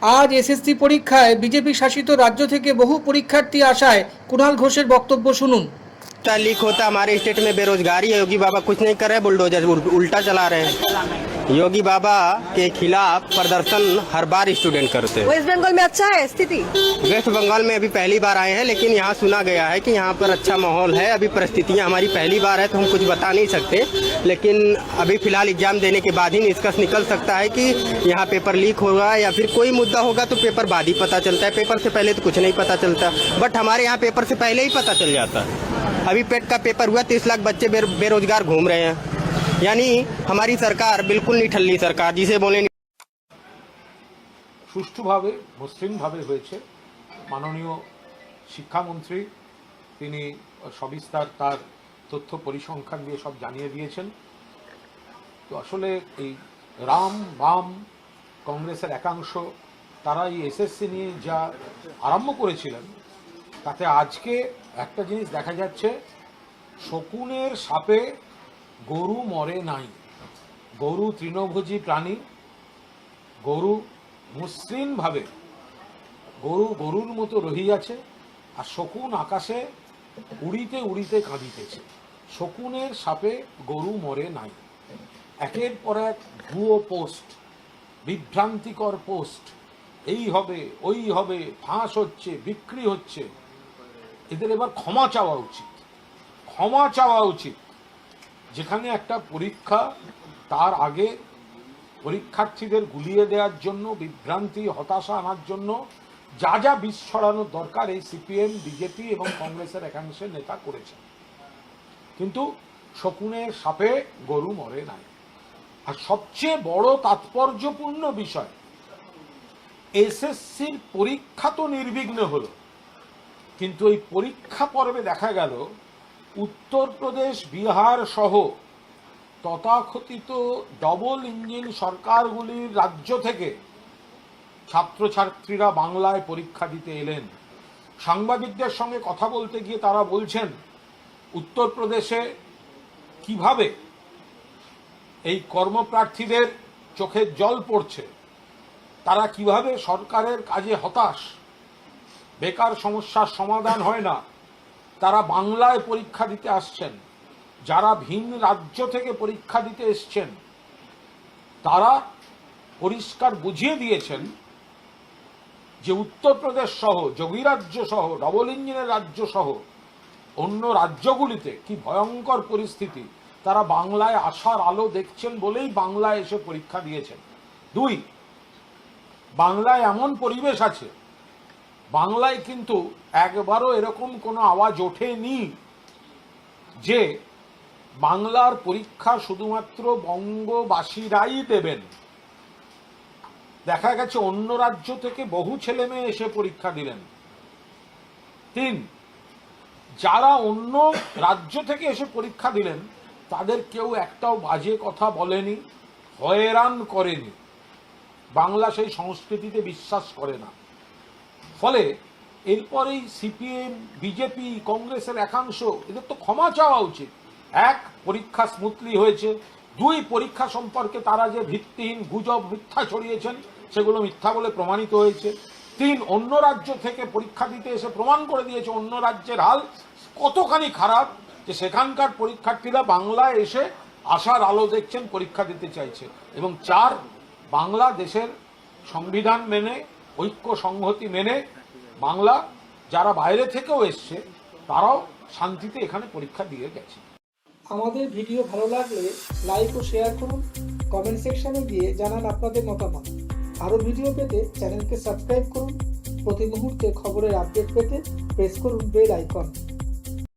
আজ এসএসসি পরীক্ষায় বিজেপি শাসিত রাজ্য থেকে বহু পরীক্ষার্থী আসায় কুণাল ঘোষের বক্তব্য শুনুন। लीक होता हमारे स्टेट में बेरोजगारी है। योगी बाबा कुछ नहीं कर रहे, बुलडोजर उल्टा चला रहे हैं। योगी बाबा के खिलाफ प्रदर्शन हर बार स्टूडेंट करते हैं। वेस्ट बंगाल में अच्छा है स्थिति? वेस्ट बंगाल में अभी पहली बार आए हैं, लेकिन यहाँ सुना गया है कि यहाँ पर अच्छा माहौल है। अभी परिस्थितियाँ हमारी पहली बार है तो हम कुछ बता नहीं सकते, लेकिन अभी फिलहाल एग्जाम देने के बाद ही निष्कर्ष निकल सकता है कि यहाँ पेपर लीक होगा या फिर कोई मुद्दा होगा तो पेपर बाद ही पता चलता है। पेपर से पहले तो कुछ नहीं पता चलता, बट हमारे यहाँ पेपर से पहले ही पता चल जाता है। अभी पेट का पेपर हुआ, 30 लाख बच्चे बेरोजगार घूम रहे हैं। यानी हमारी सरकार बिल्कुल निठल्ली सरकार, जिसे बोले সুষ্ঠুভাবে মসৃণভাবে হয়েছে। মাননীয় শিক্ষামন্ত্রী তিনি সবিস্তার তার তথ্য পরিসংখ্যান দিয়ে সব জানিয়ে দিয়েছেন। তো আসলে এই রাম বাম কংগ্রেসের একাংশ তারা এই এসএসসি নিয়ে যা আরম্ভ করেছিলেন তাতে আজকে একটা জিনিস দেখা যাচ্ছে, শকুনের সাপে গরু মরে নাই। গরু তৃণভোজী প্রাণী, গরু মসৃণভাবে গরুর মতো রহিয়াছে, আর শকুন আকাশে উড়িতে উড়িতে কাঁদিতেছে। শকুনের সাপে গরু মরে নাই। একের পর এক ভুয়ো পোস্ট, বিভ্রান্তিকর পোস্ট, এই হবে ওই হবে, ফাঁস হচ্ছে, বিক্রি হচ্ছে। এদের এবার ক্ষমা চাওয়া উচিত, ক্ষমা চাওয়া উচিত। যেখানে একটা পরীক্ষা, তার আগে পরীক্ষার্থীদের গুলিয়ে দেওয়ার জন্য, বিভ্রান্তি হতাশা আনার জন্য যা যা বিষ ছড়ানোর দরকার এই সিপিএম, বিজেপি এবং কংগ্রেসের একাংশের নেতা করেছেন, কিন্তু শকুনের সাপে গরু মরে নাই। আর সবচেয়ে বড় তাৎপর্যপূর্ণ বিষয়, এসএসসির পরীক্ষা তো নির্বিঘ্ন হলো, কিন্তু এই পরীক্ষা পর্বে দেখা গেল উত্তরপ্রদেশ, বিহার সহ তথাকথিত ডবল ইঞ্জিন সরকারগুলির রাজ্য থেকে ছাত্রছাত্রীরা বাংলায় পরীক্ষা দিতে এলেন। সাংবাদিকদের সঙ্গে কথা বলতে গিয়ে তারা বলছেন উত্তরপ্রদেশে কিভাবে এই কর্মপ্রার্থীদের চোখে জল পড়ছে, তারা কিভাবে সরকারের কাজে হতাশ, বেকার সমস্যার সমাধান হয় না, তারা বাংলায় পরীক্ষা দিতে আসছেন। যারা ভিন রাজ্য থেকে পরীক্ষা দিতে এসছেন তারা পরিষ্কার বুঝিয়ে দিয়েছেন যে উত্তরপ্রদেশ সহ, যোগী রাজ্য সহ, ডবল ইঞ্জিনের রাজ্য সহ অন্য রাজ্যগুলিতে কি ভয়ঙ্কর পরিস্থিতি, তারা বাংলায় আসার আলো দেখছেন বলেই বাংলায় এসে পরীক্ষা দিয়েছেন। 2, বাংলায় এমন পরিবেশ আছে, বাংলায় কিন্তু একবারও এরকম কোনো আওয়াজ ওঠেনি যে বাংলার পরীক্ষা শুধুমাত্র বঙ্গবাসীরাই দেবেন। দেখা গেছে অন্য রাজ্য থেকে বহু ছেলে মেয়ে এসে পরীক্ষা দিলেন। 3, যারা অন্য রাজ্য থেকে এসে পরীক্ষা দিলেন তাদের কেউ একটাও বাজে কথা বলেনি, হয়রান করেনি। বাংলা সেই সংস্কৃতিতে বিশ্বাস করে না। ফলে এরপরেই সিপিএম, বিজেপি, কংগ্রেসের একাংশ, এদের তো ক্ষমা চাওয়া উচিত। 1, পরীক্ষা স্মুথলি হয়েছে। 2, পরীক্ষা সম্পর্কে তারা যে ভিত্তিহীন গুজব, মিথ্যা ছড়িয়েছেন সেগুলো মিথ্যা বলে প্রমাণিত হয়েছে। 3, অন্য রাজ্য থেকে পরীক্ষা দিতে এসে প্রমাণ করে দিয়েছে অন্য রাজ্যের হাল কতখানি খারাপ, যে সেখানকার পরীক্ষার্থীরা বাংলায় এসে আশার আলো দেখছেন, পরীক্ষা দিতে চাইছে। এবং 4, বাংলা দেশের সংবিধান মেনে, ঐক্য সংহতি মেনে বাংলা যারা বাইরে থেকেও এসছে তারাও শান্তিতে এখানে পরীক্ষা দিয়ে গেছে। আমাদের ভিডিও ভালো লাগলে লাইক ও শেয়ার করুন, কমেন্ট সেকশনে গিয়ে জানান আপনাদের মতামত। আরও ভিডিও পেতে চ্যানেলকে সাবস্ক্রাইব করুন। প্রতি মুহূর্তে খবরের আপডেট পেতে প্রেস করুন বেল আইকন।